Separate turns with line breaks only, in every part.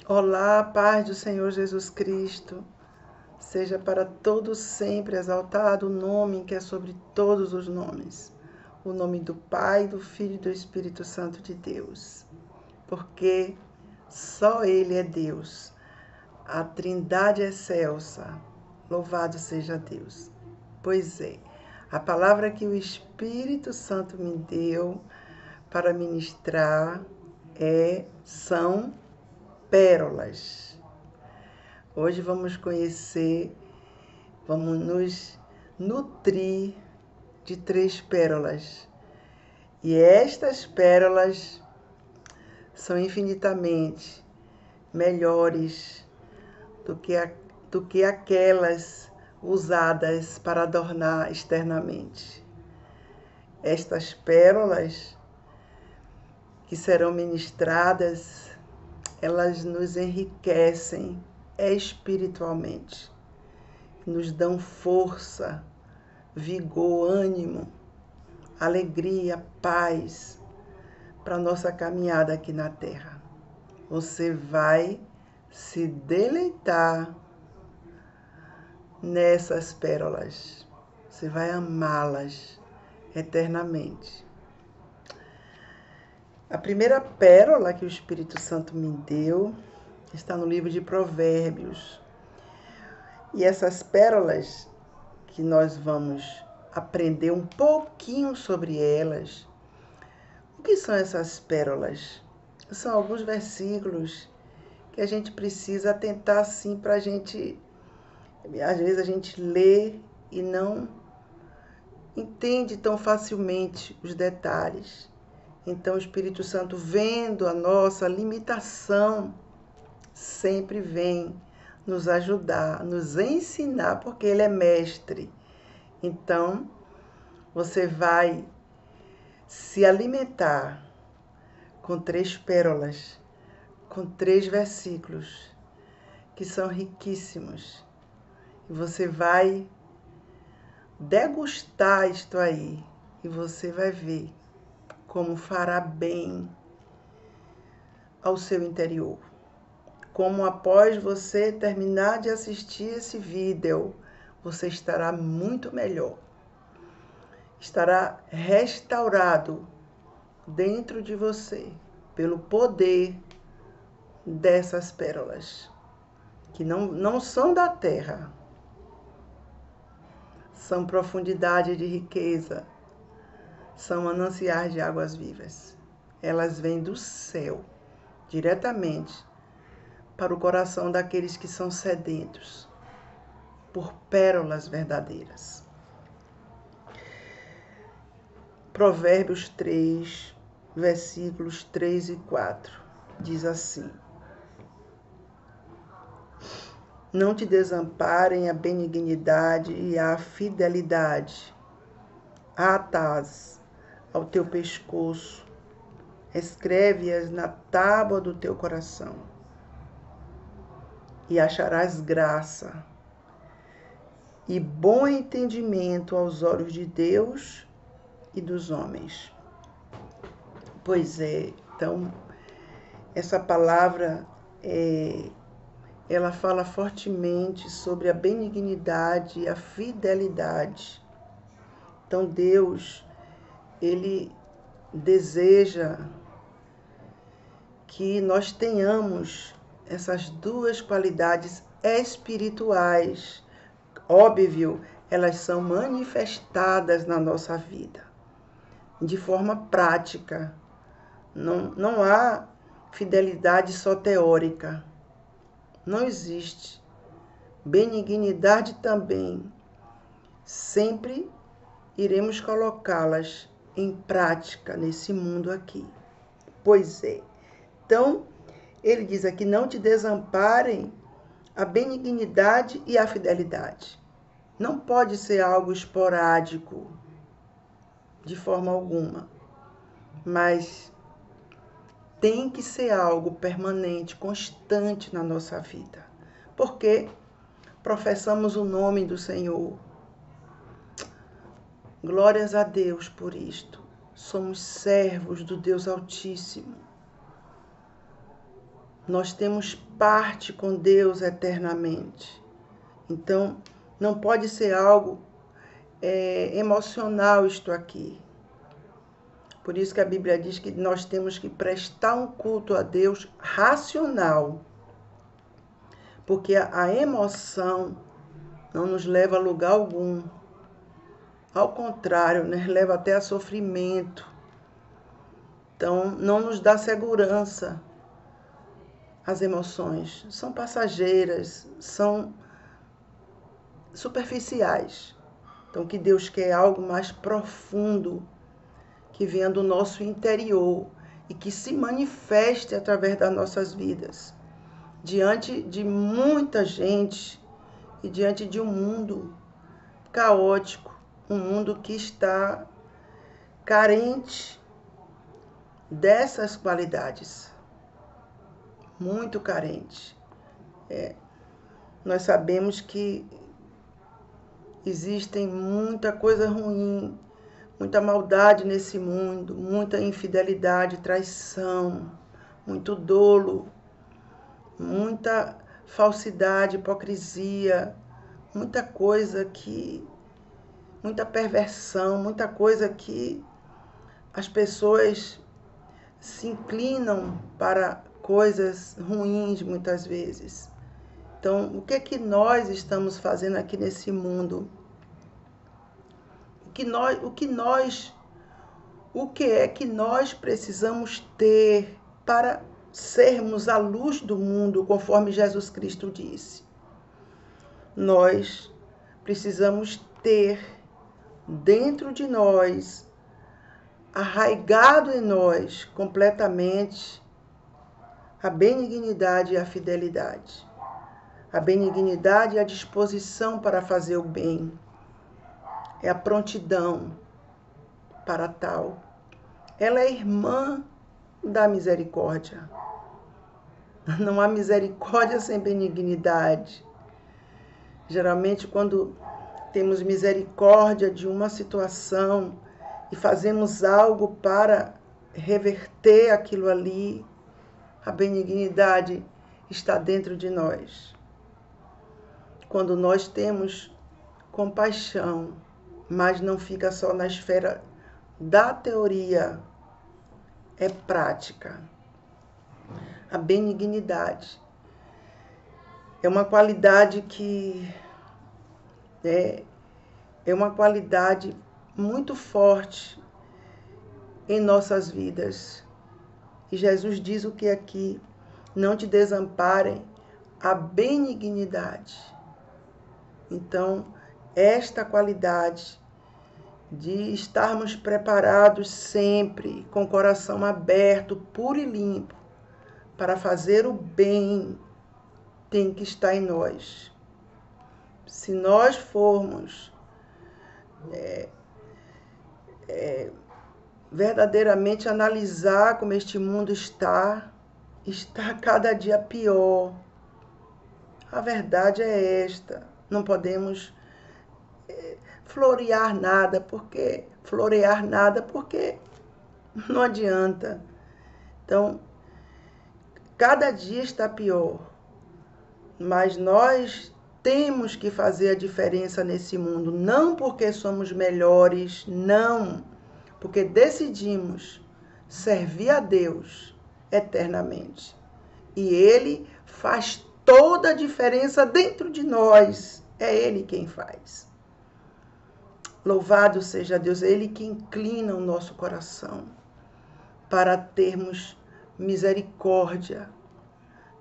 Olá, paz do Senhor Jesus Cristo. Seja para todos sempre exaltado o nome que é sobre todos os nomes. O nome do Pai, do Filho e do Espírito Santo de Deus. Porque só Ele é Deus. A Trindade excelsa. Louvado seja Deus. Pois é, a palavra que o Espírito Santo me deu para ministrar são pérolas. Hoje vamos nos nutrir de 3 pérolas. E estas pérolas são infinitamente melhores do que aquelas usadas para adornar externamente. Estas pérolas que serão ministradas, elas nos enriquecem espiritualmente, nos dão força, vigor, ânimo, alegria, paz para a nossa caminhada aqui na Terra. Você vai se deleitar nessas pérolas, você vai amá-las eternamente. A primeira pérola que o Espírito Santo me deu está no livro de Provérbios. E essas pérolas que nós vamos aprender um pouquinho sobre elas. O que são essas pérolas? São alguns versículos que a gente precisa atentar assim para a gente. Às vezes a gente lê e não entende tão facilmente os detalhes. Então o Espírito Santo, vendo a nossa limitação, sempre vem nos ajudar, nos ensinar, porque Ele é mestre. Então, você vai se alimentar com 3 pérolas, com 3 versículos, que são riquíssimos. E você vai degustar isto aí, e você vai ver como fará bem ao seu interior. Como após você terminar de assistir esse vídeo, você estará muito melhor. Estará restaurado dentro de você pelo poder dessas pérolas, que não são da terra, são profundidade de riqueza, são mananciais de águas vivas. Elas vêm do céu, diretamente para o coração daqueles que são sedentos por pérolas verdadeiras. Provérbios 3, versículos 3 e 4, diz assim: Não te desamparem a benignidade e a fidelidade. Atás ao teu pescoço, escreve-as na tábua do teu coração, e acharás graça e bom entendimento aos olhos de Deus e dos homens. Pois é, então, essa palavra ela fala fortemente sobre a benignidade e a fidelidade. Então, Deus, Ele deseja que nós tenhamos essas 2 qualidades espirituais. Óbvio, elas são manifestadas na nossa vida, de forma prática. Não há fidelidade só teórica. Não existe. Benignidade também. Sempre iremos colocá-las em prática nesse mundo aqui. Pois é. Então, ele diz aqui, não te desamparem a benignidade e a fidelidade. Não pode ser algo esporádico, de forma alguma, mas tem que ser algo permanente, constante na nossa vida, porque professamos o nome do Senhor. Glórias a Deus por isto. Somos servos do Deus Altíssimo. Nós temos parte com Deus eternamente. Então, não pode ser algo emocional isto aqui. Por isso que a Bíblia diz que nós temos que prestar um culto a Deus racional. Porque a emoção não nos leva a lugar algum. Ao contrário, né? Leva até a sofrimento. Então, não nos dá segurança. As emoções são passageiras, são superficiais. Então, que Deus quer algo mais profundo, que venha do nosso interior e que se manifeste através das nossas vidas. Diante de muita gente e diante de um mundo caótico, um mundo que está carente dessas qualidades, muito carente. Nós sabemos que existem muita coisa ruim, muita maldade nesse mundo, muita infidelidade, traição, muito dolo, muita falsidade, hipocrisia, muita coisa que, muita perversão, muita coisa que as pessoas se inclinam para coisas ruins muitas vezes. Então, o que é que nós estamos fazendo aqui nesse mundo? O que é que nós precisamos ter para sermos a luz do mundo, conforme Jesus Cristo disse? Nós precisamos ter dentro de nós, arraigado em nós completamente, a benignidade e a fidelidade. A benignidade é a disposição para fazer o bem, é a prontidão para tal. Ela é irmã da misericórdia. Não há misericórdia sem benignidade. Geralmente, quando temos misericórdia de uma situação e fazemos algo para reverter aquilo ali, a benignidade está dentro de nós. Quando nós temos compaixão, mas não fica só na esfera da teoria, é prática. A benignidade é uma qualidade que é uma qualidade muito forte em nossas vidas. E Jesus diz o que aqui? Não te desamparem a benignidade. Então, esta qualidade de estarmos preparados sempre, com o coração aberto, puro e limpo, para fazer o bem, tem que estar em nós. Se nós formos verdadeiramente analisar como este mundo está cada dia pior. A verdade é esta. Não podemos florear nada, porque não adianta. Então, cada dia está pior, mas nós temos que fazer a diferença nesse mundo, não porque somos melhores, não, porque decidimos servir a Deus eternamente. E Ele faz toda a diferença dentro de nós, é Ele quem faz. Louvado seja Deus, é Ele que inclina o nosso coração para termos misericórdia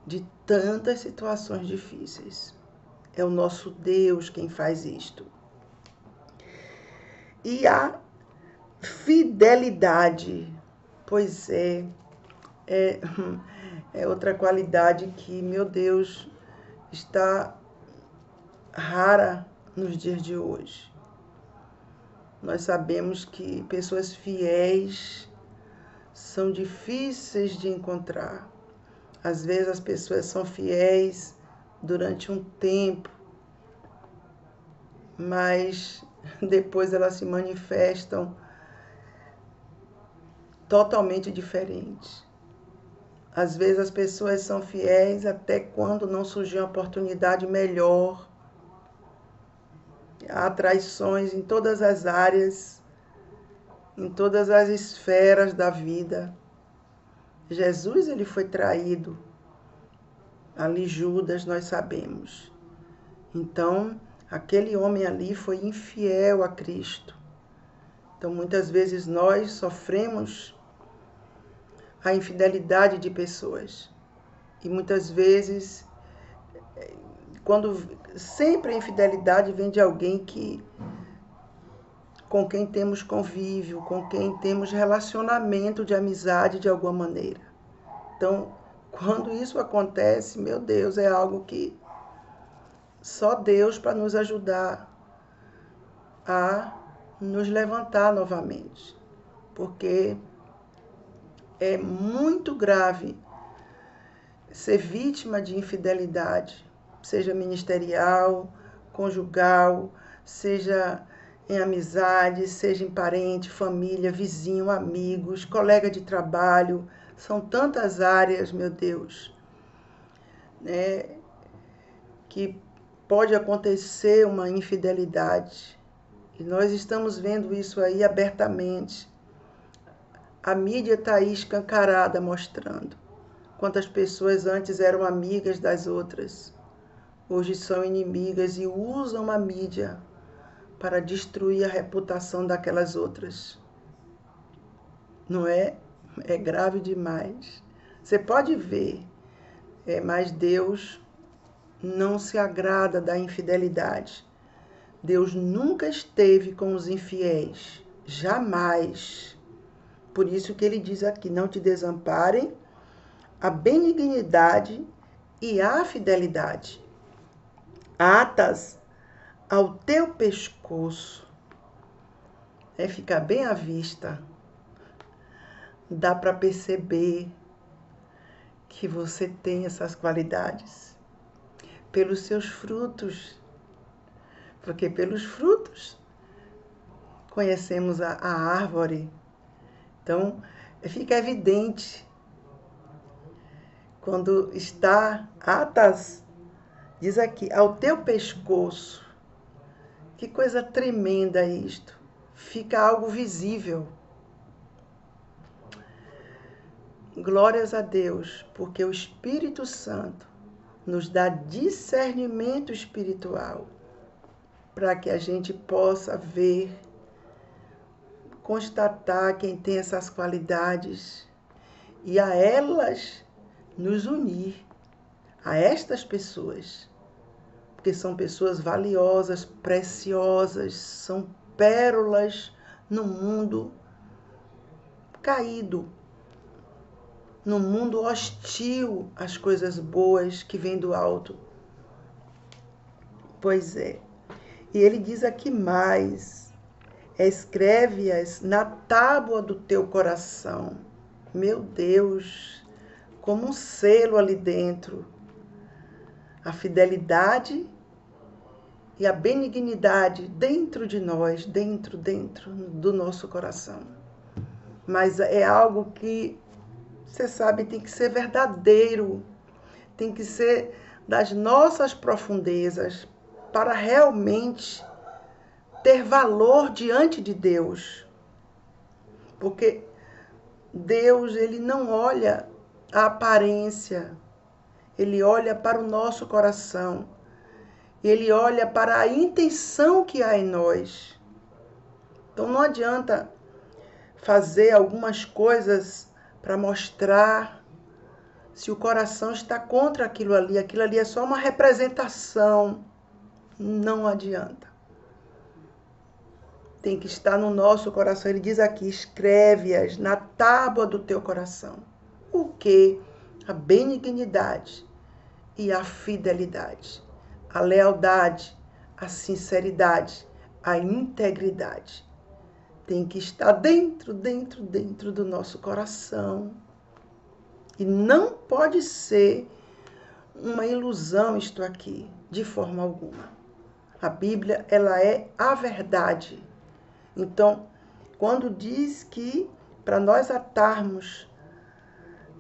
de tantas situações difíceis. É o nosso Deus quem faz isto. E a fidelidade, pois é outra qualidade que, meu Deus, está rara nos dias de hoje. Nós sabemos que pessoas fiéis são difíceis de encontrar. Às vezes as pessoas são fiéis durante um tempo, mas depois elas se manifestam totalmente diferentes. Às vezes as pessoas são fiéis até quando não surgiu uma oportunidade melhor. Há traições em todas as áreas, em todas as esferas da vida. Jesus, ele foi traído. Ali Judas, nós sabemos. Então, aquele homem ali foi infiel a Cristo. Então, muitas vezes nós sofremos a infidelidade de pessoas. E muitas vezes, sempre a infidelidade vem de alguém com quem temos convívio, com quem temos relacionamento de amizade de alguma maneira. Então, quando isso acontece, meu Deus, é algo que só Deus para nos ajudar a nos levantar novamente. Porque é muito grave ser vítima de infidelidade, seja ministerial, conjugal, seja em amizade, seja em parente, família, vizinho, amigos, colega de trabalho. São tantas áreas, meu Deus, né, que pode acontecer uma infidelidade. E nós estamos vendo isso aí abertamente. A mídia está aí escancarada mostrando quantas pessoas antes eram amigas das outras, hoje são inimigas e usam a mídia para destruir a reputação daquelas outras. Não é? É grave demais. Você pode ver, mas Deus não se agrada da infidelidade. Deus nunca esteve com os infiéis, jamais. Por isso que ele diz aqui, não te desamparem a benignidade e a fidelidade. Atas ao teu pescoço. Fica bem à vista. Dá para perceber que você tem essas qualidades pelos seus frutos. Porque pelos frutos conhecemos a árvore. Então, fica evidente quando está atas, diz aqui, ao teu pescoço. Que coisa tremenda isto. Fica algo visível. Glórias a Deus, porque o Espírito Santo nos dá discernimento espiritual para que a gente possa ver, constatar quem tem essas qualidades e a elas nos unir, a estas pessoas, porque são pessoas valiosas, preciosas, são pérolas no mundo caído, no mundo hostil às coisas boas que vêm do alto. Pois é. E ele diz aqui mais, escreve-as na tábua do teu coração. Meu Deus, como um selo ali dentro. A fidelidade e a benignidade dentro de nós, dentro do nosso coração. Mas é algo que, você sabe, tem que ser verdadeiro, tem que ser das nossas profundezas para realmente ter valor diante de Deus. Porque Deus, ele não olha a aparência, ele olha para o nosso coração, ele olha para a intenção que há em nós. Então não adianta fazer algumas coisas para mostrar se o coração está contra aquilo ali é só uma representação. Não adianta. Tem que estar no nosso coração. Ele diz aqui, escreve-as na tábua do teu coração. O quê? A benignidade e a fidelidade, a lealdade, a sinceridade, a integridade. Tem que estar dentro do nosso coração. E não pode ser uma ilusão isto aqui, de forma alguma. A Bíblia, ela é a verdade. Então, quando diz que para nós atarmos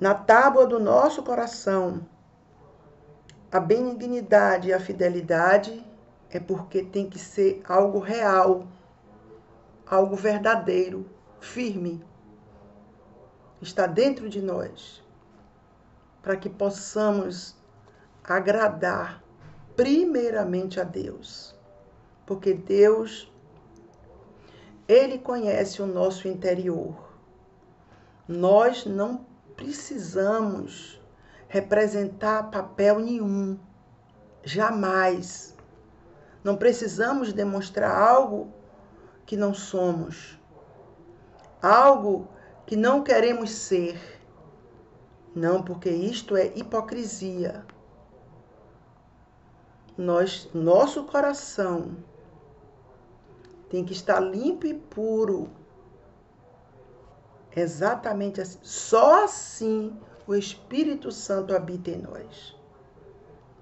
na tábua do nosso coração, a benignidade e a fidelidade, é porque tem que ser algo real, algo verdadeiro, firme. Está dentro de nós, para que possamos agradar primeiramente a Deus. Porque Deus, Ele conhece o nosso interior. Nós não precisamos representar papel nenhum, jamais. Não precisamos demonstrar algo que não somos, algo que não queremos ser. Não, porque isto é hipocrisia. Nosso coração tem que estar limpo e puro. Exatamente assim. Só assim o Espírito Santo habita em nós.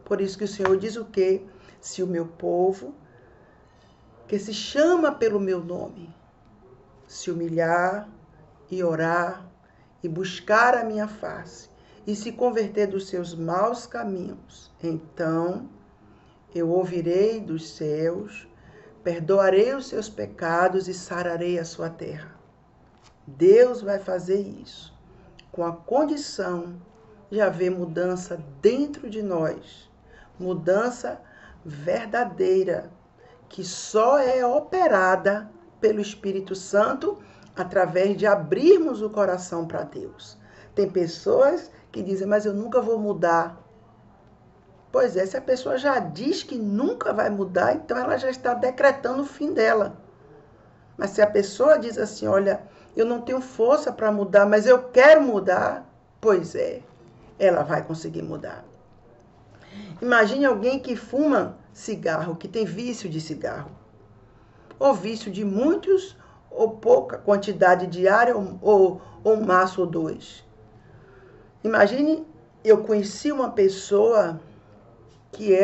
Por isso que o Senhor diz o quê? Se o meu povo, que se chama pelo meu nome, se humilhar e orar e buscar a minha face e se converter dos seus maus caminhos, então eu ouvirei dos céus, perdoarei os seus pecados e sararei a sua terra. Deus vai fazer isso com a condição de haver mudança dentro de nós, mudança verdadeira, que só é operada pelo Espírito Santo através de abrirmos o coração para Deus. Tem pessoas que dizem, mas eu nunca vou mudar. Pois é, se a pessoa já diz que nunca vai mudar, então ela já está decretando o fim dela. Mas se a pessoa diz assim, olha, eu não tenho força para mudar, mas eu quero mudar, pois é, ela vai conseguir mudar. Imagine alguém que fuma cigarro, que tem vício de cigarro, ou vício de muitos, ou pouca quantidade diária, ou um maço ou dois. Imagine, eu conheci uma pessoa que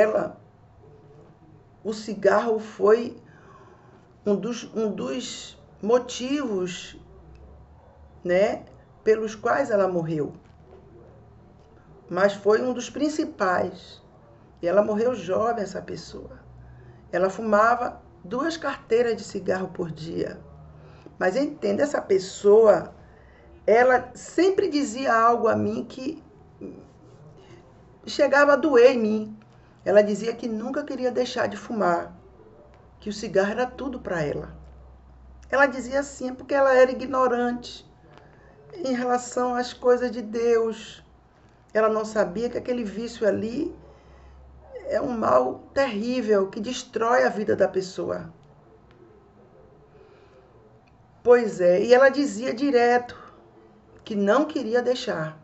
o cigarro foi um dos motivos, né, pelos quais ela morreu. Mas foi um dos principais. E ela morreu jovem, essa pessoa. Ela fumava 2 carteiras de cigarro por dia. Mas entenda, essa pessoa, ela sempre dizia algo a mim que chegava a doer em mim. Ela dizia que nunca queria deixar de fumar, que o cigarro era tudo para ela. Ela dizia assim, porque ela era ignorante em relação às coisas de Deus. Ela não sabia que aquele vício ali é um mal terrível que destrói a vida da pessoa. Pois é, e ela dizia direto que não queria deixar,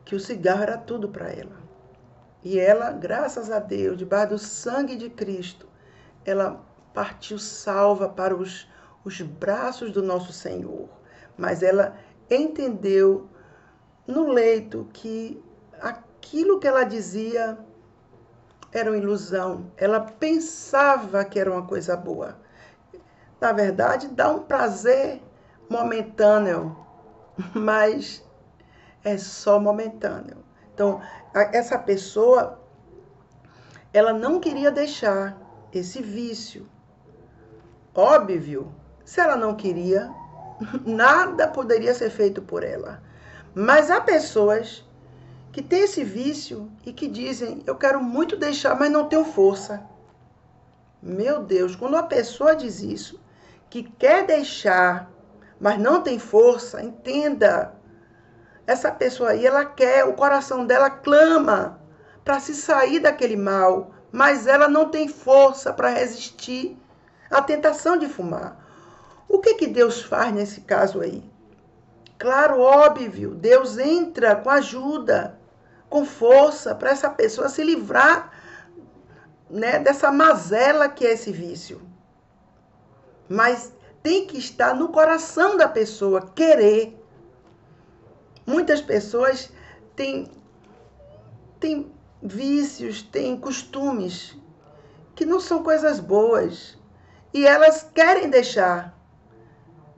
que o cigarro era tudo para ela. E ela, graças a Deus, debaixo do sangue de Cristo, ela partiu salva para os braços do nosso Senhor. Mas ela entendeu no leito que aquilo que ela dizia era uma ilusão. Ela pensava que era uma coisa boa. Na verdade, dá um prazer momentâneo, mas é só momentâneo. Então, essa pessoa, ela não queria deixar esse vício. Óbvio, se ela não queria, nada poderia ser feito por ela. Mas há pessoas que têm esse vício e que dizem, eu quero muito deixar, mas não tenho força. Meu Deus, quando a pessoa diz isso, que quer deixar, mas não tem força, entenda, essa pessoa aí, ela quer, o coração dela clama para se sair daquele mal, mas ela não tem força para resistir à tentação de fumar. O que Deus faz nesse caso aí? Claro, óbvio, Deus entra com ajuda, com força, para essa pessoa se livrar, né, dessa mazela que é esse vício. Mas tem que estar no coração da pessoa, querer. Muitas pessoas têm vícios, têm costumes que não são coisas boas. E elas querem deixar,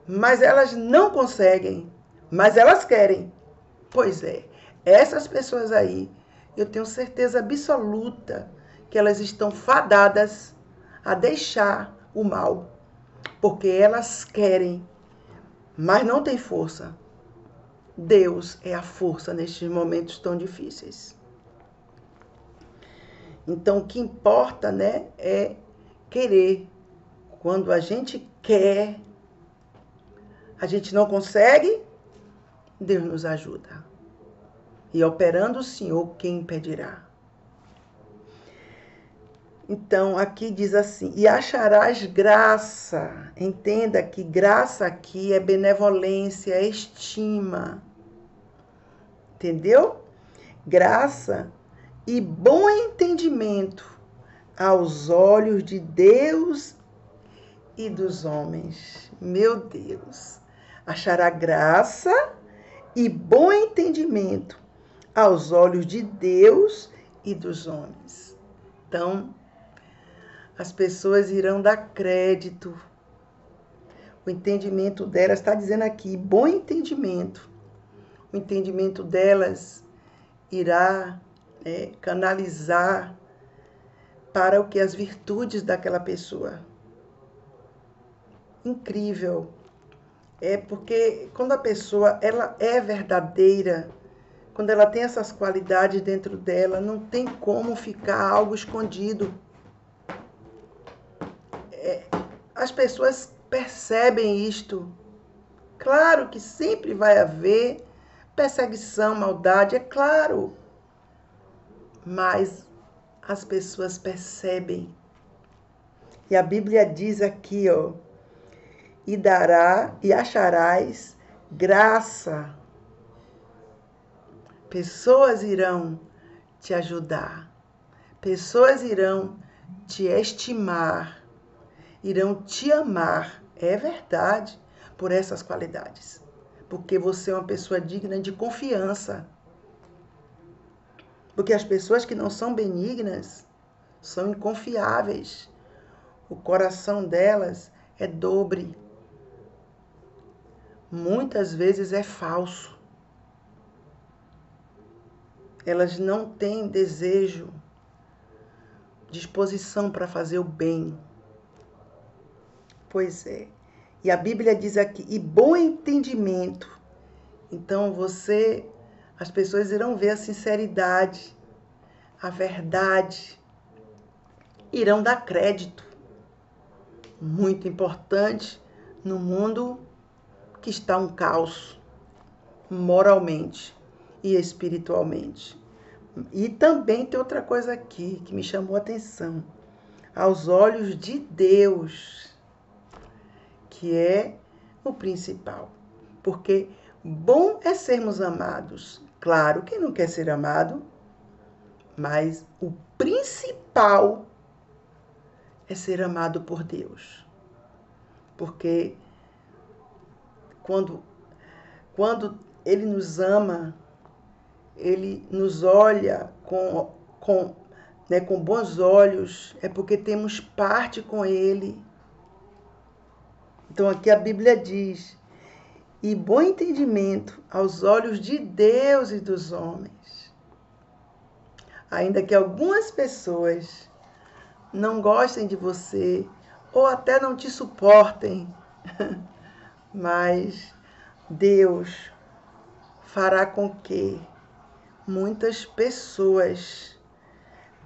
mas elas não conseguem. Mas elas querem. Pois é, essas pessoas aí, eu tenho certeza absoluta que elas estão fadadas a deixar o mal, porque elas querem, mas não têm força. Deus é a força nestes momentos tão difíceis. Então, o que importa, né, é querer. Quando a gente quer, a gente não consegue, Deus nos ajuda. E operando o Senhor, quem impedirá? Então, aqui diz assim, e acharás graça. Entenda que graça aqui é benevolência, é estima. Entendeu? Graça e bom entendimento aos olhos de Deus e dos homens. Meu Deus! Achará graça e bom entendimento aos olhos de Deus e dos homens. Então, as pessoas irão dar crédito. O entendimento delas, está dizendo aqui, bom entendimento. O entendimento delas irá canalizar para o que as virtudes daquela pessoa. Incrível. É porque quando a pessoa ela é verdadeira, quando ela tem essas qualidades dentro dela, não tem como ficar algo escondido. As pessoas percebem isto. Claro que sempre vai haver perseguição, maldade, é claro. Mas as pessoas percebem. E a Bíblia diz aqui, ó, e dará e acharás graça. Pessoas irão te ajudar. Pessoas irão te estimar. Irão te amar. É verdade, por essas qualidades. Porque você é uma pessoa digna de confiança. Porque as pessoas que não são benignas são inconfiáveis. O coração delas é dobre. Muitas vezes é falso. Elas não têm desejo, disposição para fazer o bem. Pois é. E a Bíblia diz aqui, e bom entendimento. Então as pessoas irão ver a sinceridade, a verdade, irão dar crédito. Muito importante no mundo que está um caos, moralmente e espiritualmente. E também tem outra coisa aqui que me chamou a atenção. Aos olhos de Deus, que é o principal. Porque bom é sermos amados. Claro, quem não quer ser amado, mas o principal é ser amado por Deus. Porque quando Ele nos ama, Ele nos olha com bons olhos, é porque temos parte com Ele. Então aqui a Bíblia diz, e bom entendimento aos olhos de Deus e dos homens. Ainda que algumas pessoas não gostem de você, ou até não te suportem, mas Deus fará com que muitas pessoas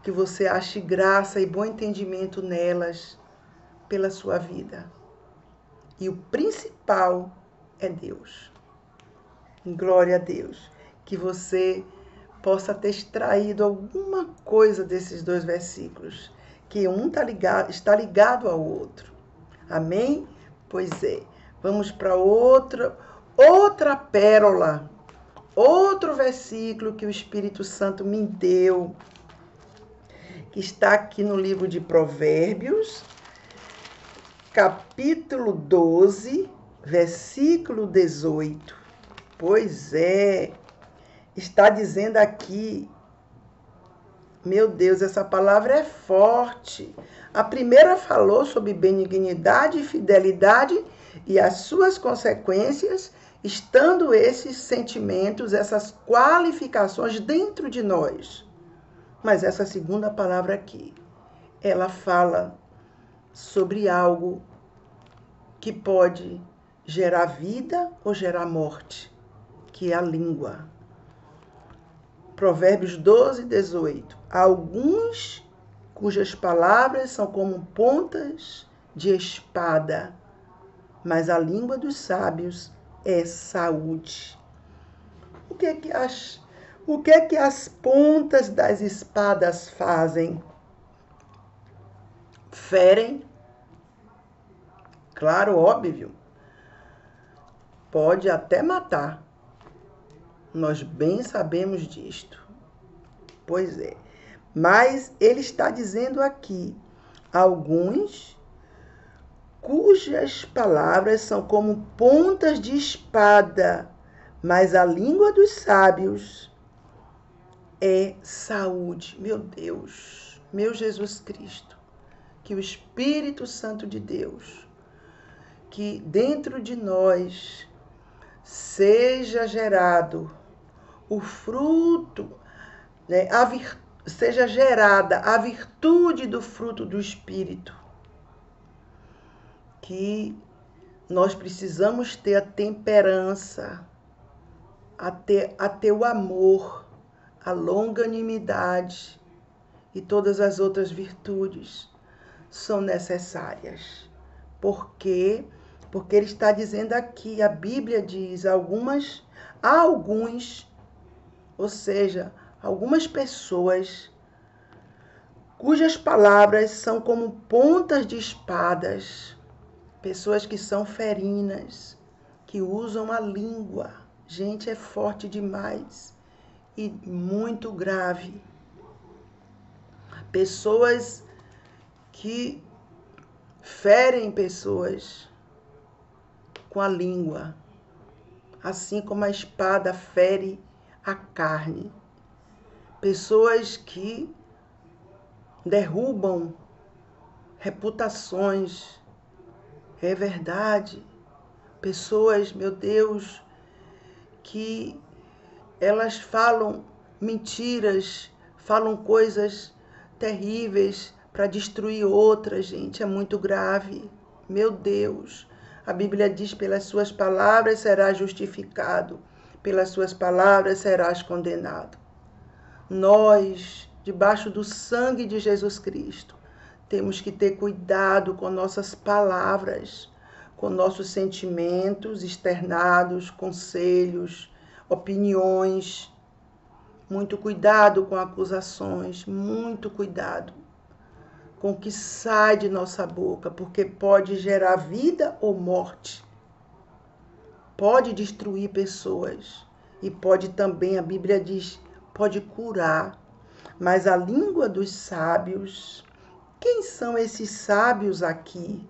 que você ache graça e bom entendimento nelas pela sua vida. E o principal é Deus. Glória a Deus. Que você possa ter extraído alguma coisa desses dois versículos. Que um está ligado ao outro. Amém? Pois é. Vamos para outra pérola. Outro versículo que o Espírito Santo me deu. Que está aqui no livro de Provérbios. Capítulo 12, versículo 18. Pois é, está dizendo aqui, meu Deus, essa palavra é forte. A primeira falou sobre benignidade e fidelidade e as suas consequências, estando esses sentimentos, essas qualificações dentro de nós. Mas essa segunda palavra aqui, ela fala sobre algo que pode gerar vida ou gerar morte, que é a língua. Provérbios 12, 18. Há alguns cujas palavras são como pontas de espada, mas a língua dos sábios é saúde. O que é que as pontas das espadas fazem? Ferem? Claro, óbvio. Pode até matar. Nós bem sabemos disto. Pois é. Mas ele está dizendo aqui, alguns cujas palavras são como pontas de espada, mas a língua dos sábios é saúde. Meu Deus, meu Jesus Cristo, que o Espírito Santo de Deus, que dentro de nós seja gerado o fruto, né, seja gerada a virtude do fruto do Espírito, que nós precisamos ter a temperança, a ter o amor, a longanimidade e todas as outras virtudes são necessárias. Por quê? Porque ele está dizendo aqui, a Bíblia diz, há alguns, ou seja, algumas pessoas cujas palavras são como pontas de espadas, pessoas que são ferinas, que usam a língua. Gente, é forte demais e muito grave. Pessoas que ferem pessoas com a língua, assim como a espada fere a carne. Pessoas que derrubam reputações. É verdade. Pessoas, meu Deus, que elas falam mentiras, falam coisas terríveis para destruir outras, gente. É muito grave. Meu Deus. A Bíblia diz, pelas suas palavras serás justificado, pelas suas palavras serás condenado. Nós, debaixo do sangue de Jesus Cristo, temos que ter cuidado com nossas palavras, com nossos sentimentos externados, conselhos, opiniões. Muito cuidado com acusações, muito cuidado com o que sai de nossa boca, porque pode gerar vida ou morte. Pode destruir pessoas e pode também, a Bíblia diz, pode curar. Mas a língua dos sábios, quem são esses sábios aqui?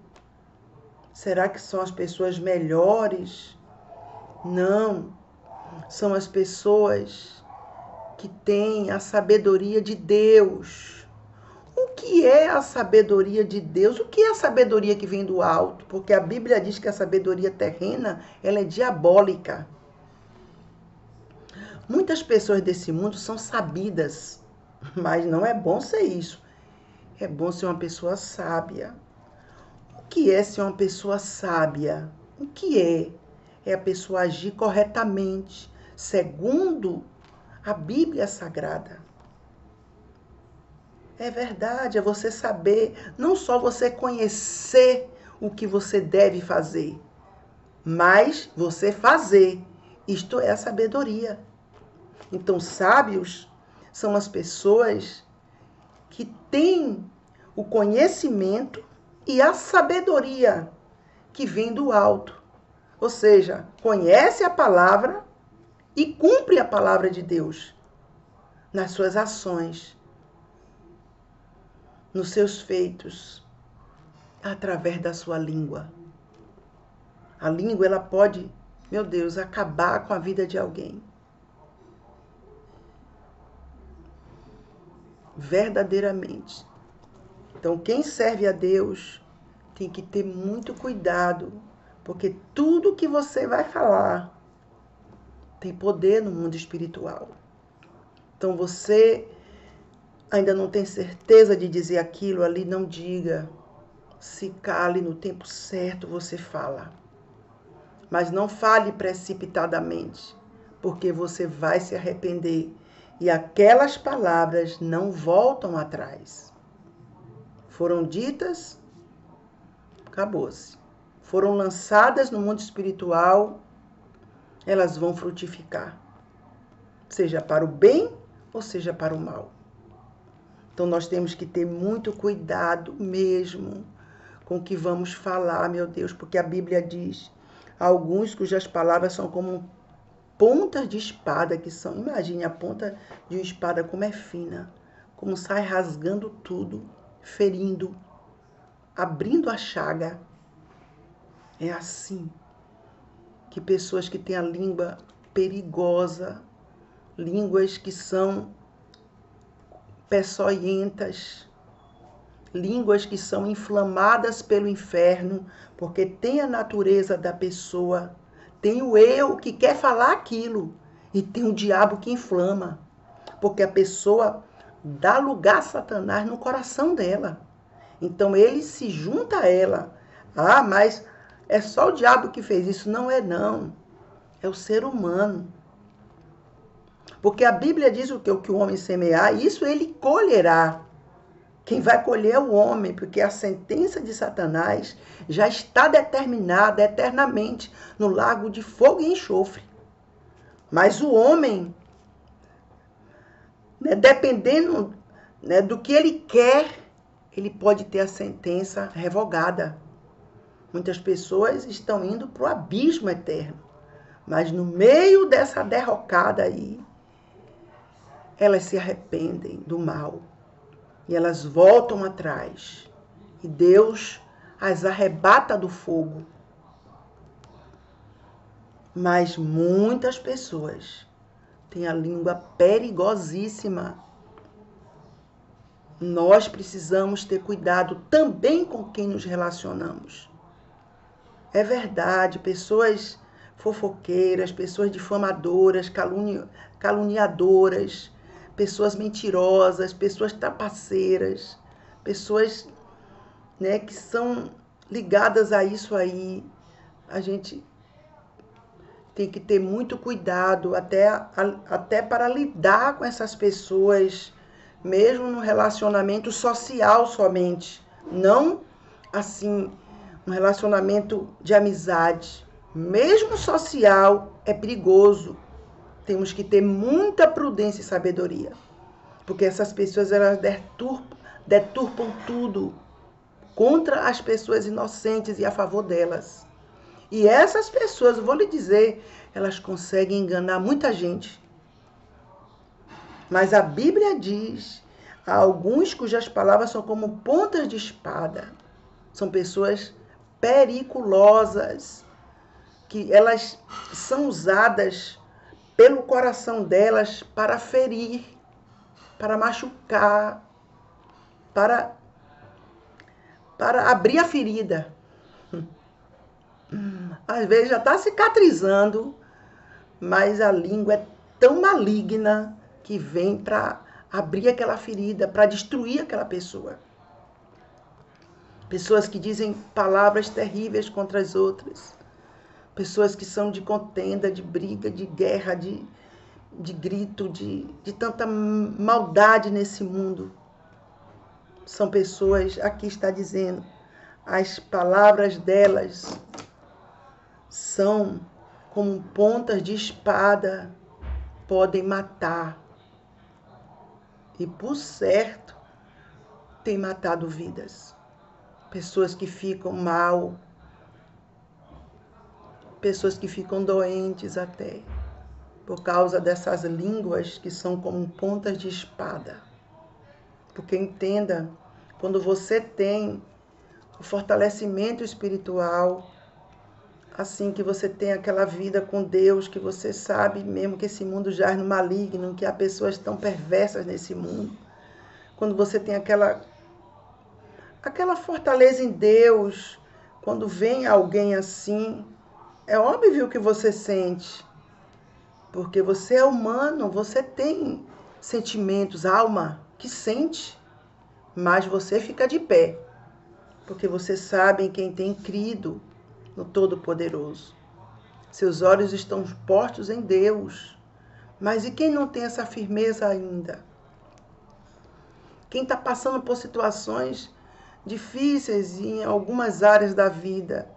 Será que são as pessoas melhores? Não, são as pessoas que têm a sabedoria de Deus. O que é a sabedoria de Deus? O que é a sabedoria que vem do alto? Porque a Bíblia diz que a sabedoria terrena, ela é diabólica. Muitas pessoas desse mundo são sabidas, mas não é bom ser isso. É bom ser uma pessoa sábia. O que é ser uma pessoa sábia? O que é? É a pessoa agir corretamente, segundo a Bíblia Sagrada. É verdade, é você saber, não só você conhecer o que você deve fazer, mas você fazer. Isto é a sabedoria. Então, sábios são as pessoas que têm o conhecimento e a sabedoria que vem do alto. Ou seja, conhece a palavra e cumpre a palavra de Deus nas suas ações, nos seus feitos, através da sua língua. A língua, ela pode, meu Deus, acabar com a vida de alguém. Verdadeiramente. Então, quem serve a Deus tem que ter muito cuidado, porque tudo que você vai falar tem poder no mundo espiritual. Então você ainda não tem certeza de dizer aquilo ali, não diga. Se cale, no tempo certo você fala. Mas não fale precipitadamente, porque você vai se arrepender. E aquelas palavras não voltam atrás. Foram ditas, acabou-se. Foram lançadas no mundo espiritual, elas vão frutificar. Seja para o bem ou seja para o mal. Então nós temos que ter muito cuidado mesmo com o que vamos falar, meu Deus, porque a Bíblia diz, alguns cujas palavras são como pontas de espada, que são, imagine a ponta de uma espada como é fina, como sai rasgando tudo, ferindo, abrindo a chaga. É assim que pessoas que têm a língua perigosa, línguas que são peçonhentas, línguas que são inflamadas pelo inferno, porque tem a natureza da pessoa, tem o eu que quer falar aquilo e tem o diabo que inflama, porque a pessoa dá lugar a Satanás no coração dela. Então ele se junta a ela. Ah, mas é só o diabo que fez isso. Não é não. É o ser humano. Porque a Bíblia diz o que o homem semear, isso ele colherá. Quem vai colher é o homem, porque a sentença de Satanás já está determinada eternamente no lago de fogo e enxofre. Mas o homem, dependendo do que ele quer, ele pode ter a sentença revogada. Muitas pessoas estão indo para o abismo eterno. Mas no meio dessa derrocada aí, elas se arrependem do mal. E elas voltam atrás. E Deus as arrebata do fogo. Mas muitas pessoas têm a língua perigosíssima. Nós precisamos ter cuidado também com quem nos relacionamos. É verdade, pessoas fofoqueiras, pessoas difamadoras, caluniadoras, pessoas mentirosas, pessoas trapaceiras, pessoas que são ligadas a isso aí. A gente tem que ter muito cuidado até para lidar com essas pessoas, mesmo no relacionamento social somente. Não assim, um relacionamento de amizade. Mesmo social é perigoso. Temos que ter muita prudência e sabedoria. Porque essas pessoas elas deturpam tudo contra as pessoas inocentes e a favor delas. E essas pessoas, eu vou lhe dizer, elas conseguem enganar muita gente. Mas a Bíblia diz, há alguns cujas palavras são como pontas de espada. São pessoas periculosas, que elas são usadas pelo coração delas para ferir, para machucar, para abrir a ferida. Às vezes já está cicatrizando, mas a língua é tão maligna que vem para abrir aquela ferida, para destruir aquela pessoa. Pessoas que dizem palavras terríveis contra as outras. Pessoas que são de contenda, de briga, de guerra, de grito, de tanta maldade nesse mundo. São pessoas, aqui está dizendo, as palavras delas são como pontas de espada, podem matar. E por certo, tem matado vidas. Pessoas que ficam mal, pessoas que ficam doentes até, por causa dessas línguas que são como pontas de espada. Porque entenda, quando você tem o fortalecimento espiritual, assim que você tem aquela vida com Deus, que você sabe mesmo que esse mundo jaz no maligno, que há pessoas tão perversas nesse mundo. Quando você tem aquela fortaleza em Deus, quando vem alguém assim, é óbvio que você sente. Porque você é humano, você tem sentimentos, alma que sente, mas você fica de pé, porque você sabe em quem tem crido no Todo-Poderoso. Seus olhos estão postos em Deus. Mas e quem não tem essa firmeza ainda? Quem está passando por situações difíceis em algumas áreas da vida?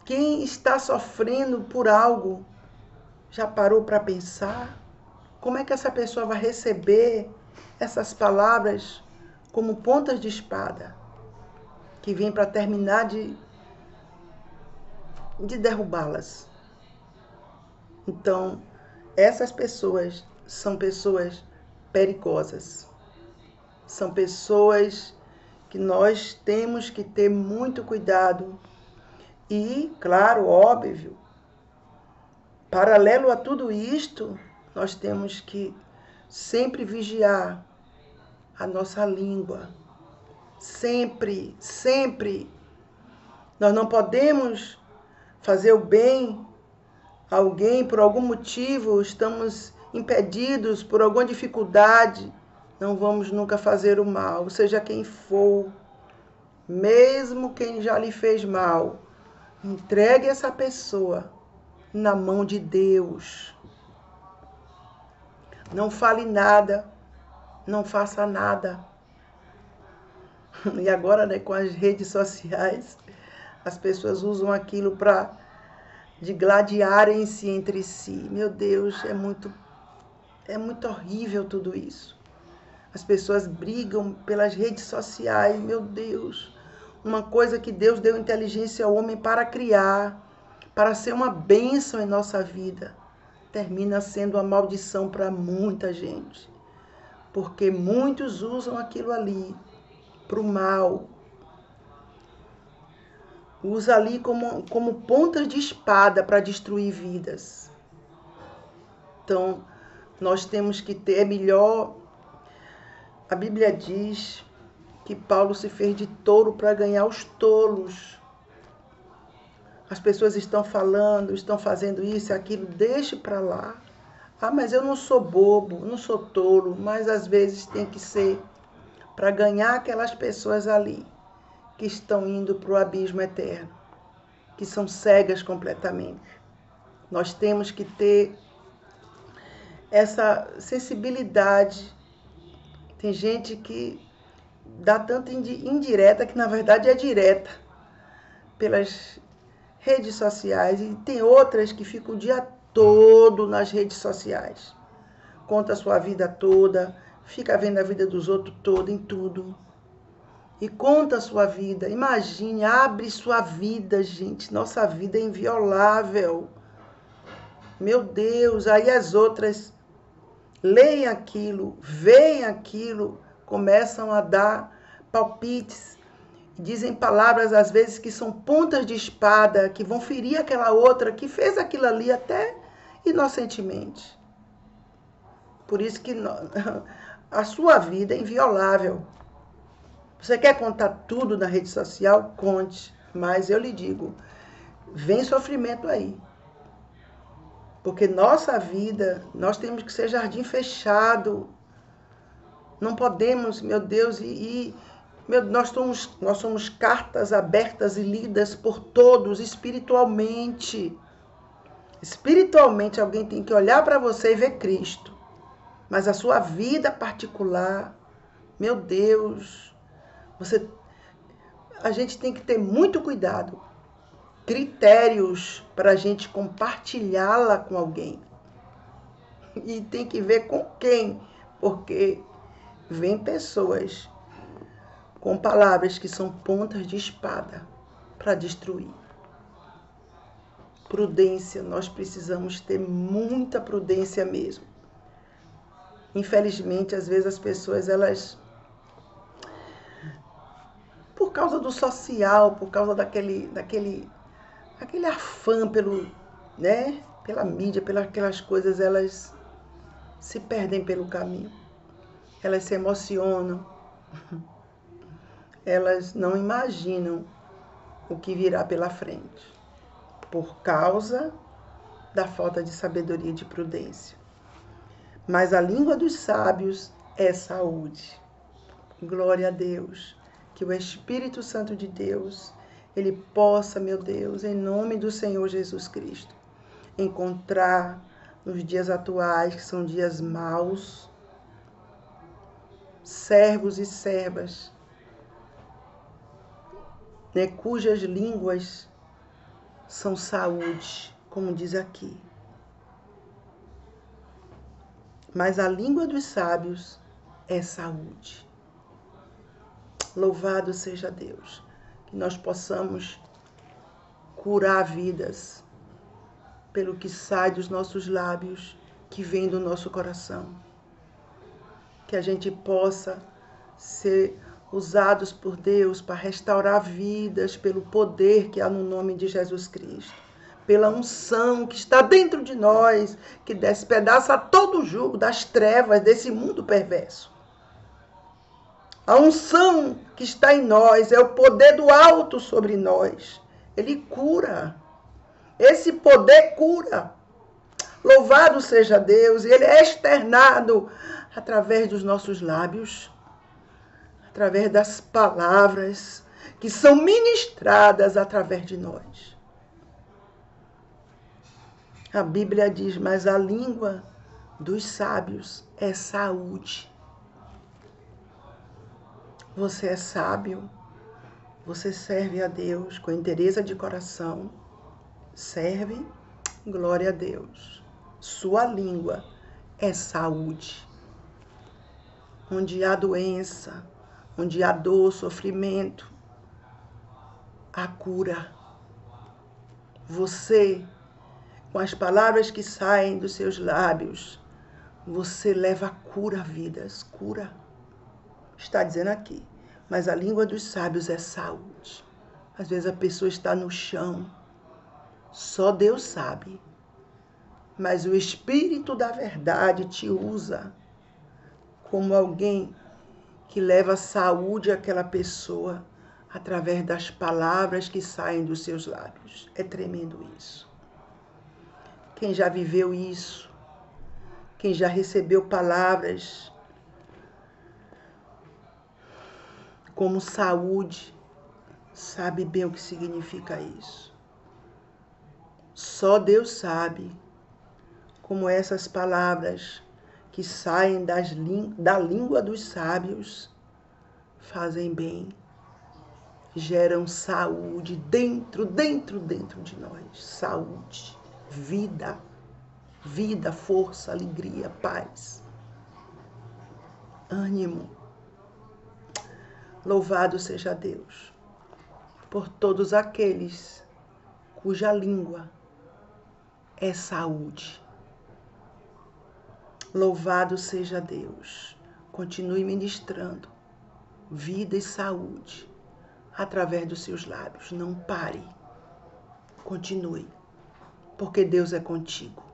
Quem está sofrendo por algo? Já parou para pensar? Como é que essa pessoa vai receber essas palavras como pontas de espada que vêm para terminar de derrubá-las? Então, essas pessoas são pessoas perigosas. São pessoas que nós temos que ter muito cuidado. E, claro, óbvio, paralelo a tudo isto, nós temos que sempre vigiar a nossa língua. Sempre, sempre. Nós não podemos fazer o bem a alguém por algum motivo, estamos impedidos por alguma dificuldade. Não vamos nunca fazer o mal, seja quem for, mesmo quem já lhe fez mal. Entregue essa pessoa na mão de Deus. Não fale nada, não faça nada. E agora, né, com as redes sociais, as pessoas usam aquilo para digladiarem-se entre si. Meu Deus, é muito horrível tudo isso. As pessoas brigam pelas redes sociais, meu Deus. Uma coisa que Deus deu inteligência ao homem para criar, para ser uma bênção em nossa vida, termina sendo uma maldição para muita gente. Porque muitos usam aquilo ali para o mal. Usa ali como pontas de espada para destruir vidas. Então, nós temos que ter, é melhor. A Bíblia diz que Paulo se fez de touro para ganhar os tolos. As pessoas estão falando, estão fazendo isso e aquilo, deixe para lá. Ah, mas eu não sou bobo, não sou tolo, mas às vezes tem que ser para ganhar aquelas pessoas ali que estão indo para o abismo eterno, que são cegas completamente. Nós temos que ter essa sensibilidade. Tem gente que dá tanta indireta que na verdade é direta pelas redes sociais, e tem outras que ficam o dia todo nas redes sociais. Conta a sua vida toda, fica vendo a vida dos outros toda, em tudo. E conta a sua vida. Imagine, abre sua vida, gente. Nossa vida é inviolável. Meu Deus, aí as outras leem aquilo, veem aquilo, começam a dar palpites, dizem palavras às vezes que são pontas de espada, que vão ferir aquela outra que fez aquilo ali até inocentemente. Por isso que a sua vida é inviolável. Você quer contar tudo na rede social? Conte. Mas eu lhe digo, vem sofrimento aí. Porque nossa vida, nós temos que ser jardim fechado. Não podemos, meu Deus, nós somos cartas abertas e lidas por todos espiritualmente. Espiritualmente, alguém tem que olhar para você e ver Cristo. Mas a sua vida particular, meu Deus, a gente tem que ter muito cuidado. Critérios para a gente compartilhá-la com alguém. E tem que ver com quem, porque vem pessoas com palavras que são pontas de espada para destruir. Prudência, nós precisamos ter muita prudência mesmo. Infelizmente, às vezes as pessoas, elas, por causa do social, por causa daquele afã pela mídia, pelas aquelas coisas, elas se perdem pelo caminho. Elas se emocionam. Elas não imaginam o que virá pela frente. Por causa da falta de sabedoria e de prudência. Mas a língua dos sábios é saúde. Glória a Deus. Que o Espírito Santo de Deus, ele possa, meu Deus, em nome do Senhor Jesus Cristo, encontrar nos dias atuais, que são dias maus, servos e servas, né, cujas línguas são saúde, como diz aqui. Mas a língua dos sábios é saúde. Louvado seja Deus, que nós possamos curar vidas pelo que sai dos nossos lábios, que vem do nosso coração. Que a gente possa ser usados por Deus para restaurar vidas pelo poder que há no nome de Jesus Cristo. Pela unção que está dentro de nós, que despedaça todo o jugo das trevas desse mundo perverso. A unção que está em nós é o poder do alto sobre nós. Ele cura. Esse poder cura. Louvado seja Deus. Ele é externado através dos nossos lábios, através das palavras que são ministradas através de nós. A Bíblia diz, mas a língua dos sábios é saúde. Você é sábio, você serve a Deus com inteireza de coração, serve, glória a Deus. Sua língua é saúde. Onde há doença, onde há dor, sofrimento, há cura. Você, com as palavras que saem dos seus lábios, você leva cura a vidas, cura. Está dizendo aqui, mas a língua dos sábios é saúde. Às vezes a pessoa está no chão, só Deus sabe. Mas o Espírito da verdade te usa como alguém que leva saúde àquela pessoa através das palavras que saem dos seus lábios. É tremendo isso. Quem já viveu isso, quem já recebeu palavras como saúde, sabe bem o que significa isso. Só Deus sabe como essas palavras que saem da língua dos sábios fazem bem, geram saúde dentro de nós. Saúde, vida, força, alegria, paz, ânimo. Louvado seja Deus por todos aqueles cuja língua é saúde. Louvado seja Deus. Continue ministrando vida e saúde através dos seus lábios. Não pare. Continue. Porque Deus é contigo.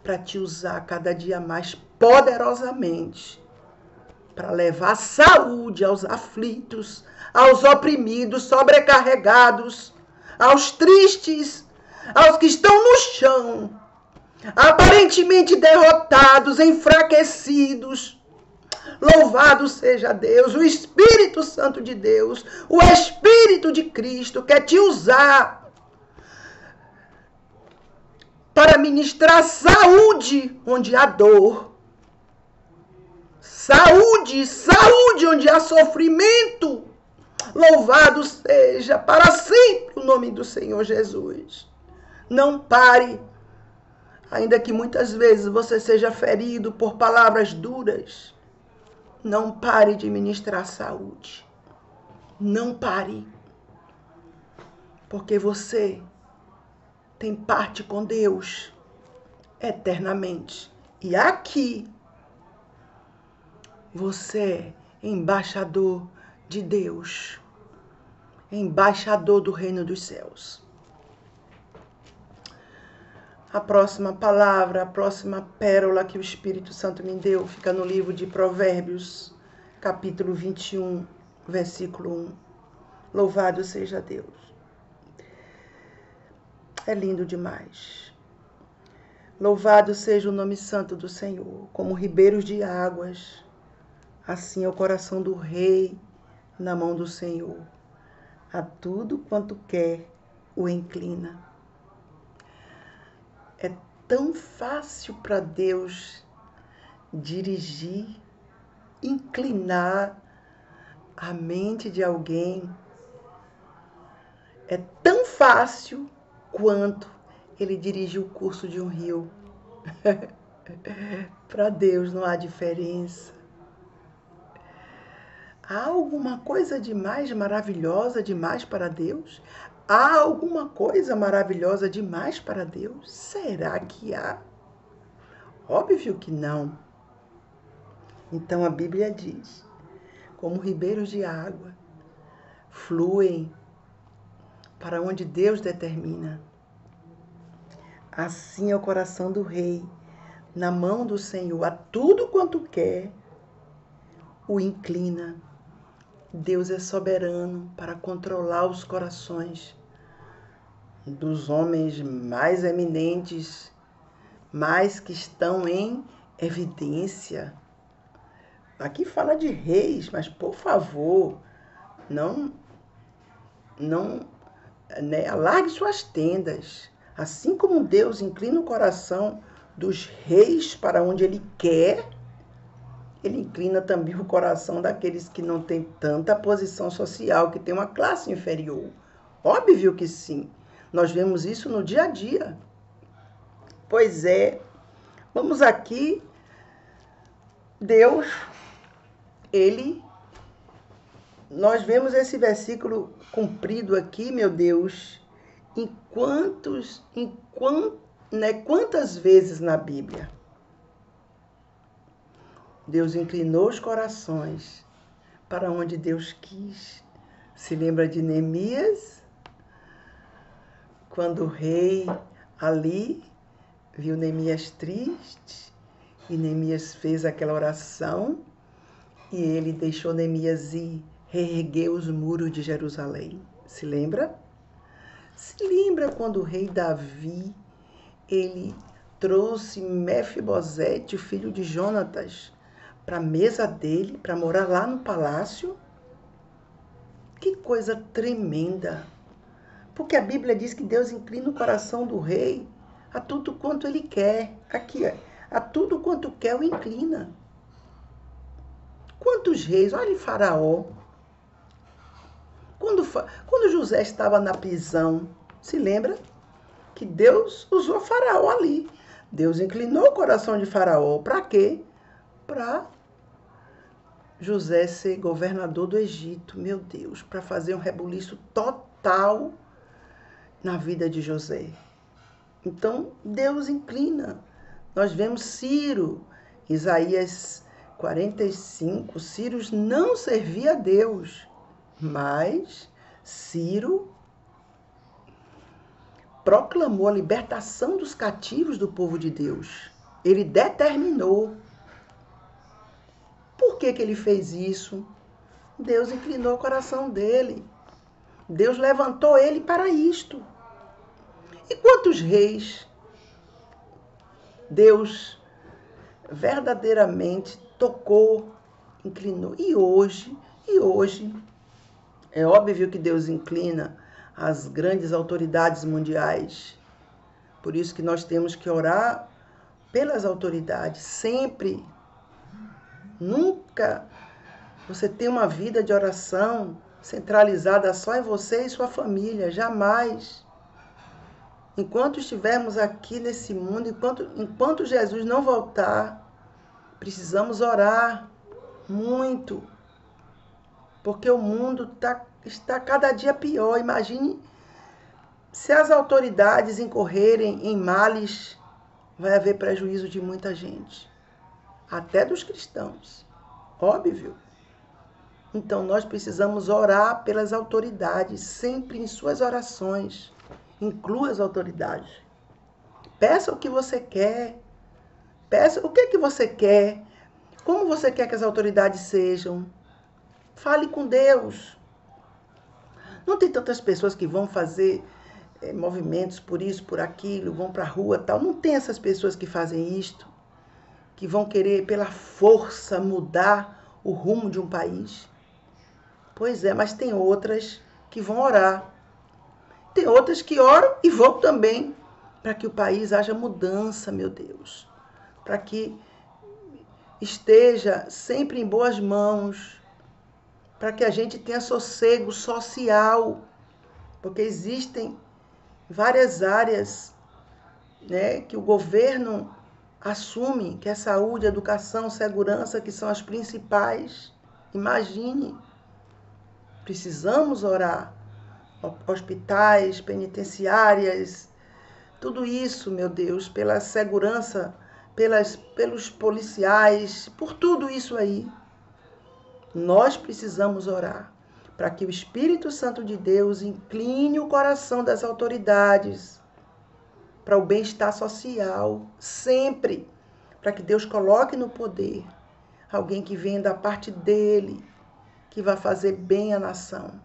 Para te usar cada dia mais poderosamente. Para levar saúde aos aflitos, aos oprimidos, sobrecarregados, aos tristes, aos que estão no chão, aparentemente derrotados, enfraquecidos. Louvado seja Deus, o Espírito Santo de Deus, o Espírito de Cristo quer te usar para ministrar saúde onde há dor. Saúde onde há sofrimento. Louvado seja para sempre o nome do Senhor Jesus. Não pare, ainda que muitas vezes você seja ferido por palavras duras. Não pare de ministrar saúde. Não pare. Porque você tem parte com Deus eternamente. E aqui você é embaixador de Deus, embaixador do reino dos céus. A próxima palavra, a próxima pérola que o Espírito Santo me deu fica no livro de Provérbios, capítulo 21, versículo 1. Louvado seja Deus. É lindo demais. Louvado seja o nome santo do Senhor, como ribeiros de águas, assim é o coração do rei na mão do Senhor. A tudo quanto quer o inclina. É tão fácil para Deus dirigir, inclinar a mente de alguém. É tão fácil quanto ele dirigir o curso de um rio. Para Deus não há diferença. Há alguma coisa de mais maravilhosa demais para Deus? Há alguma coisa maravilhosa demais para Deus? Será que há? Óbvio que não. Então a Bíblia diz: como ribeiros de água fluem para onde Deus determina. Assim é o coração do rei, na mão do Senhor, a tudo quanto quer, o inclina. Deus é soberano para controlar os corações dos homens mais eminentes, mais que estão em evidência. Aqui fala de reis, mas por favor, não, alargue suas tendas. Assim como Deus inclina o coração dos reis para onde Ele quer, Ele inclina também o coração daqueles que não têm tanta posição social, que têm uma classe inferior. Óbvio que sim. Nós vemos isso no dia a dia. Pois é. Vamos aqui. Deus, nós vemos esse versículo cumprido aqui, meu Deus, quantas vezes na Bíblia? Deus inclinou os corações para onde Deus quis. Se lembra de Neemias? Quando o rei ali viu Neemias triste, e Neemias fez aquela oração, e ele deixou Neemias ir reerguer os muros de Jerusalém. Se lembra? Se lembra quando o rei Davi, ele trouxe Mefibosete, o filho de Jonatas, para a mesa dele, para morar lá no palácio? Que coisa tremenda! Porque a Bíblia diz que Deus inclina o coração do rei a tudo quanto ele quer. Aqui, a tudo quanto quer o inclina. Quantos reis? Olha Faraó. Quando José estava na prisão, se lembra que Deus usou Faraó ali. Deus inclinou o coração de Faraó. Para quê? Para José ser governador do Egito. Meu Deus, para fazer um rebuliço total na vida de José. Então, Deus inclina. Nós vemos Ciro, Isaías 45, Ciro não servia a Deus, mas Ciro proclamou a libertação dos cativos do povo de Deus. Ele determinou. Por que ele fez isso? Deus inclinou o coração dele. Deus levantou ele para isto. E quantos reis Deus verdadeiramente tocou, inclinou? E hoje, é óbvio que Deus inclina as grandes autoridades mundiais. Por isso que nós temos que orar pelas autoridades, sempre. Nunca você tem uma vida de oração centralizada só em você e sua família, jamais. Enquanto estivermos aqui nesse mundo, enquanto Jesus não voltar, precisamos orar muito, porque o mundo está cada dia pior. Imagine se as autoridades incorrerem em males, vai haver prejuízo de muita gente, até dos cristãos, óbvio. Então nós precisamos orar pelas autoridades, sempre em suas orações. Inclua as autoridades. Peça o que você quer. Peça o que você quer. Como você quer que as autoridades sejam. Fale com Deus. Não tem tantas pessoas que vão fazer movimentos por isso, por aquilo, vão para a rua, tal. Não tem essas pessoas que fazem isto, que vão querer pela força mudar o rumo de um país. Pois é, mas tem outras que vão orar. Tem outras que oram e vão também para que o país haja mudança, meu Deus. Para que esteja sempre em boas mãos. Para que a gente tenha sossego social. Porque existem várias áreas, né, que o governo assume, que é saúde, educação, segurança, que são as principais. Imagine. Precisamos orar. Hospitais, penitenciárias, tudo isso, meu Deus, pela segurança, pelos policiais, por tudo isso aí. Nós precisamos orar para que o Espírito Santo de Deus incline o coração das autoridades para o bem-estar social, sempre, para que Deus coloque no poder alguém que venha da parte dele, que vai fazer bem à nação,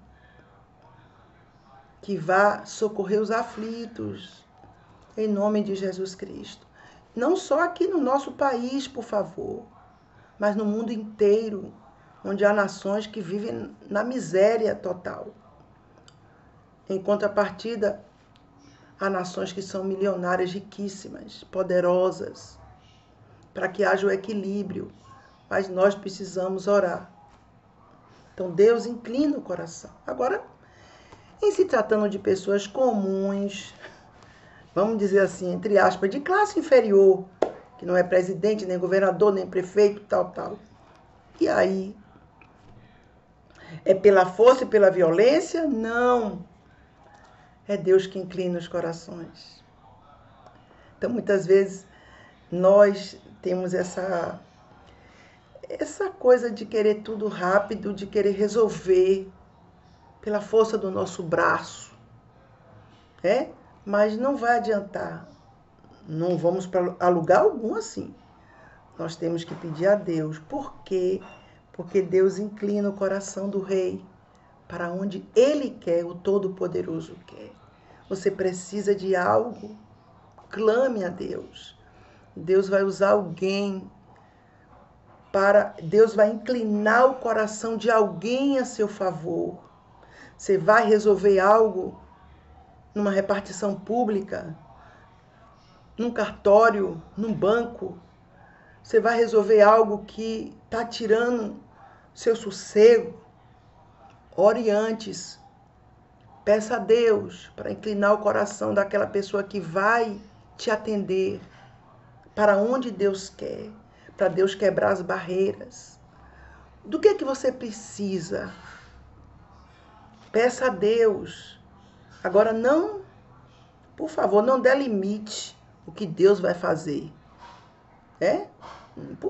que vá socorrer os aflitos, em nome de Jesus Cristo. Não só aqui no nosso país, por favor, mas no mundo inteiro, onde há nações que vivem na miséria total. Em contrapartida, há nações que são milionárias, riquíssimas, poderosas, para que haja o equilíbrio, mas nós precisamos orar. Então, Deus inclina o coração. Agora, em se tratando de pessoas comuns, vamos dizer assim, entre aspas, de classe inferior, que não é presidente, nem governador, nem prefeito, tal. E aí? É pela força e pela violência? Não. É Deus que inclina os corações. Então, muitas vezes, nós temos essa coisa de querer tudo rápido, de querer resolver pela força do nosso braço, né? Mas não vai adiantar. Não vamos para lugar algum assim. Nós temos que pedir a Deus. Por quê? Porque Deus inclina o coração do rei para onde Ele quer, o Todo-Poderoso quer. Você precisa de algo? Clame a Deus. Deus vai usar alguém Deus vai inclinar o coração de alguém a seu favor. Você vai resolver algo numa repartição pública, num cartório, num banco. Você vai resolver algo que está tirando seu sossego. Ore antes. Peça a Deus para inclinar o coração daquela pessoa que vai te atender para onde Deus quer, para Deus quebrar as barreiras. Do que você precisa? Peça a Deus. Agora não, por favor, não delimite o que Deus vai fazer.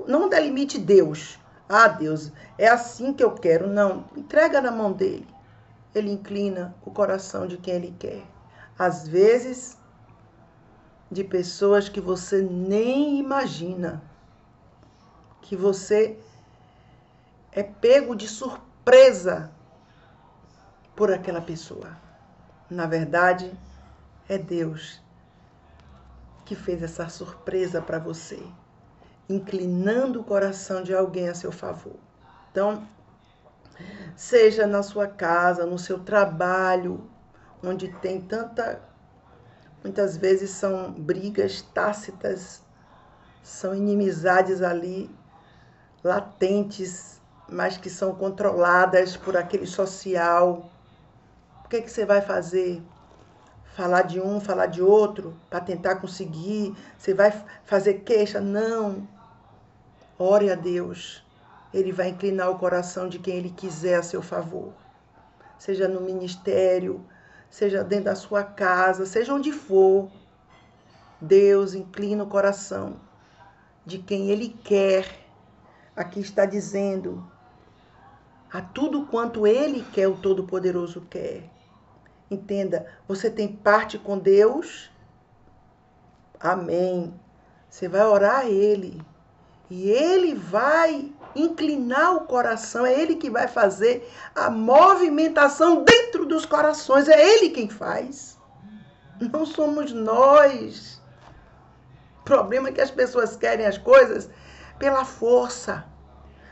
Não delimite Deus. Ah, Deus, é assim que eu quero. Não, entrega na mão dele. Ele inclina o coração de quem ele quer. Às vezes, de pessoas que você nem imagina. Que você é pego de surpresa por aquela pessoa. Na verdade, é Deus que fez essa surpresa para você, inclinando o coração de alguém a seu favor. Então, seja na sua casa, no seu trabalho, onde tem muitas vezes são brigas tácitas, são inimizades ali, latentes, mas que são controladas por aquele social. O que você vai fazer? Falar de um, falar de outro, para tentar conseguir? Você vai fazer queixa? Não. Ore a Deus. Ele vai inclinar o coração de quem Ele quiser a seu favor. Seja no ministério, seja dentro da sua casa, seja onde for. Deus inclina o coração de quem Ele quer. Aqui está dizendo, a tudo quanto Ele quer, o Todo-Poderoso quer. Entenda, você tem parte com Deus? Amém. Você vai orar a Ele. E Ele vai inclinar o coração. É Ele que vai fazer a movimentação dentro dos corações. É Ele quem faz. Não somos nós. O problema é que as pessoas querem as coisas pela força.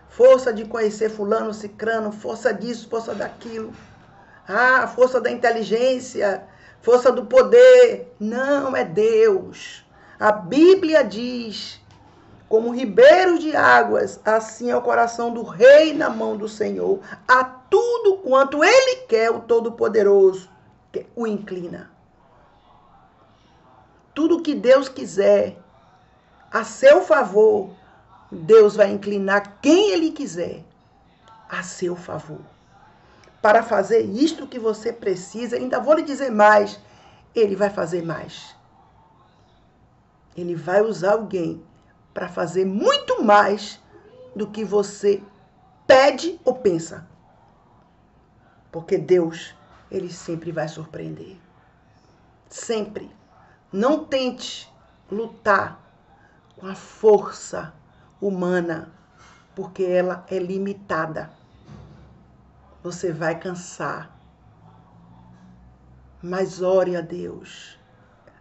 Força de conhecer fulano, cicrano, força disso, força daquilo. Força da inteligência, força do poder. Não, é Deus. A Bíblia diz, como ribeiros de águas, assim é o coração do rei na mão do Senhor. A tudo quanto ele quer, o Todo-Poderoso o inclina. Tudo que Deus quiser, a seu favor, Deus vai inclinar quem ele quiser a seu favor. Para fazer isto que você precisa, ainda vou lhe dizer mais, ele vai fazer mais. Ele vai usar alguém para fazer muito mais do que você pede ou pensa. Porque Deus, ele sempre vai surpreender. Sempre. Não tente lutar com a força humana, porque ela é limitada. Você vai cansar. Mas ore a Deus.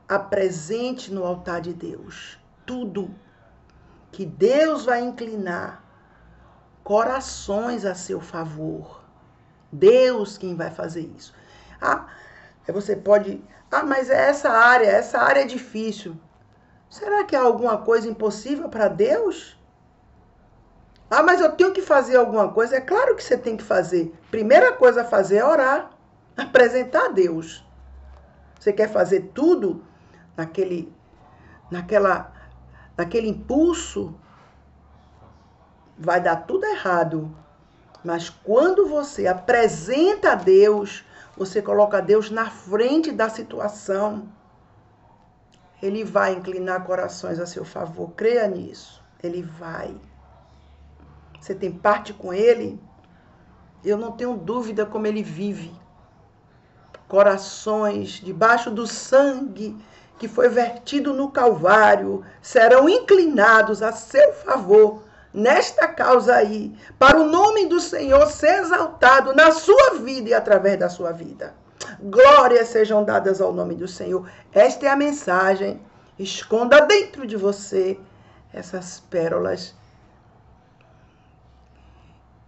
Apresente no altar de Deus tudo que Deus vai inclinar corações a seu favor. Deus quem vai fazer isso. Você pode... mas essa área é difícil. Será que há alguma coisa impossível para Deus? Mas eu tenho que fazer alguma coisa. É claro que você tem que fazer. Primeira coisa a fazer é orar. Apresentar a Deus. Você quer fazer tudo naquele impulso? Vai dar tudo errado. Mas quando você apresenta a Deus, você coloca Deus na frente da situação, ele vai inclinar corações a seu favor. Creia nisso. Ele vai. Você tem parte com ele? Eu não tenho dúvida como ele vive. Corações debaixo do sangue que foi vertido no Calvário serão inclinados a seu favor nesta causa aí, para o nome do Senhor ser exaltado na sua vida e através da sua vida. Glórias sejam dadas ao nome do Senhor. Esta é a mensagem. Esconda dentro de você essas pérolas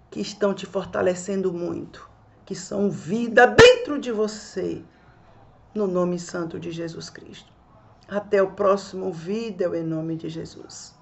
que estão te fortalecendo muito, que são vida dentro de você, no nome santo de Jesus Cristo. Até o próximo vídeo, em nome de Jesus.